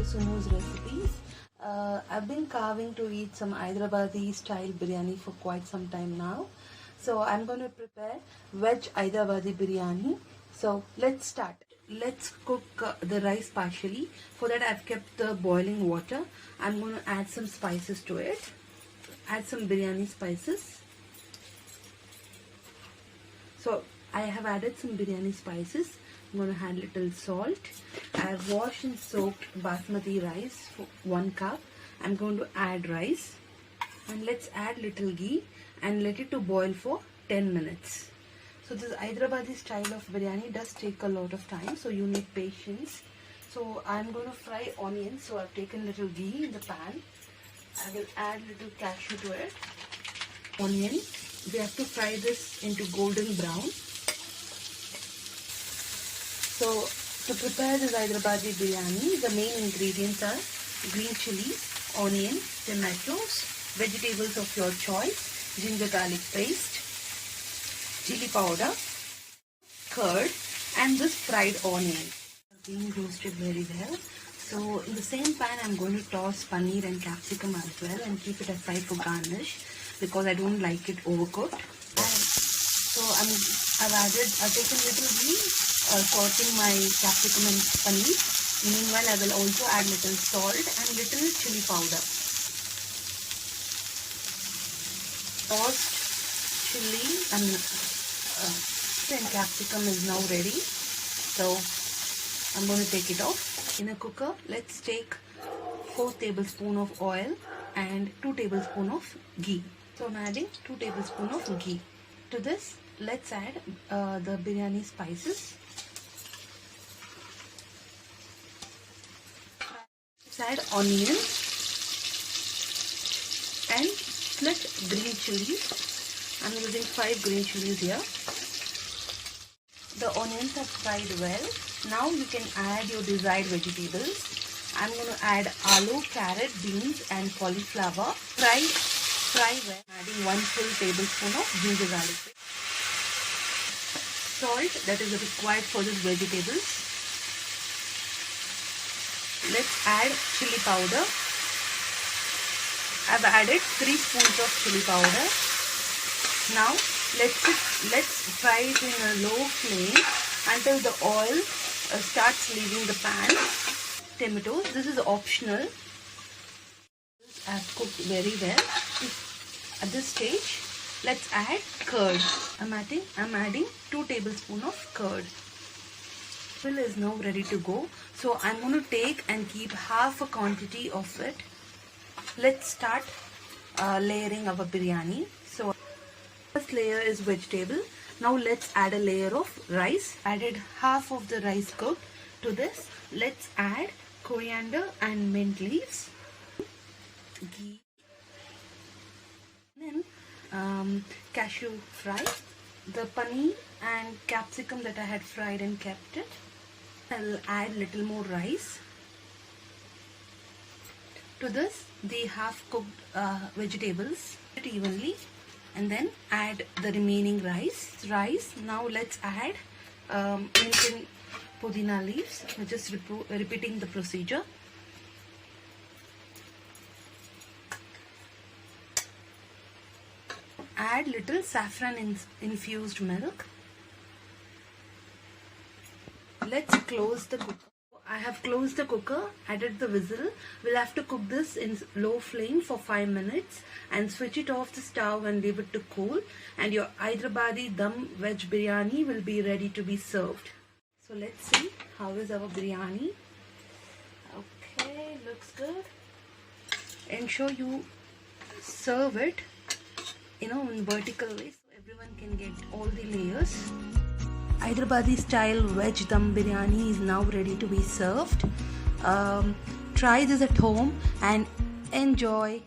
Sunu's recipes. I've been carving to eat some Hyderabadi style biryani for quite some time now. So I'm going to prepare veg Hyderabadi biryani. So let's start. Let's cook the rice partially. For that I've kept the boiling water. I'm going to add some spices to it. Add some biryani spices. So I have added some biryani spices. I'm going to add little salt. I have washed and soaked basmati rice for 1 cup. I'm going to add rice. And let's add little ghee and let it to boil for 10 minutes. So this Hyderabadi style of biryani does take a lot of time. So you need patience. So I'm going to fry onions. So I've taken little ghee in the pan. I will add little cashew to it. Onion. We have to fry this into golden brown. So to prepare this Hyderabadi biryani, the main ingredients are green chilies, onion, tomatoes, vegetables of your choice, ginger garlic paste, chili powder, curd, and this fried onion. Being roasted very well. So in the same pan, I'm going to toss paneer and capsicum as well and keep it aside for garnish because I don't like it overcooked. So I've taken little ghee, sauteing my capsicum and paneer. Meanwhile, I will also add little salt and little chili powder. Tossed chili and capsicum is now ready. So I'm going to take it off. In a cooker, let's take 4 tablespoons of oil and 2 tablespoons of ghee. So I'm adding 2 tablespoons of ghee. To this, let's add the biryani spices. Let's add onion and split green chilies. I'm using 5 green chilies here. The onions are fried well. Now you can add your desired vegetables. I'm going to add aloo, carrot, beans and cauliflower. Fry well. Adding 1 full tablespoon of ginger garlic paste. Salt that is required for these vegetables. Let's add chili powder. I've added 3 spoons of chili powder. Now let's fry it in a low flame until the oil starts leaving the pan. Tomatoes, this is optional. I've cooked very well. At this stage, let's add curd. I'm adding 2 tablespoons of curd. Fill is now ready to go. So I'm going to take and keep half a quantity of it. Let's start layering our biryani. So first layer is vegetable. Now let's add a layer of rice. Added half of the rice cooked. To this, let's add coriander and mint leaves. Ghee. Then cashew fry. The paneer and capsicum that I had fried and kept it. I'll add little more rice. To this, the half cooked vegetables. It evenly. And then add the remaining rice. Now let's add mint and pudina leaves. We're just repeating the procedure. Add little saffron infused milk. Let's close the cooker. I have closed the cooker, added the whistle. We'll have to cook this in low flame for 5 minutes and switch it off the stove and leave it to cool. And your Hyderabadi dum veg biryani will be ready to be served. So let's see how is our biryani. Okay, looks good. Ensure you serve it, in vertical way so everyone can get all the layers. Hyderabadi style veg dum biryani is now ready to be served. Try this at home and enjoy.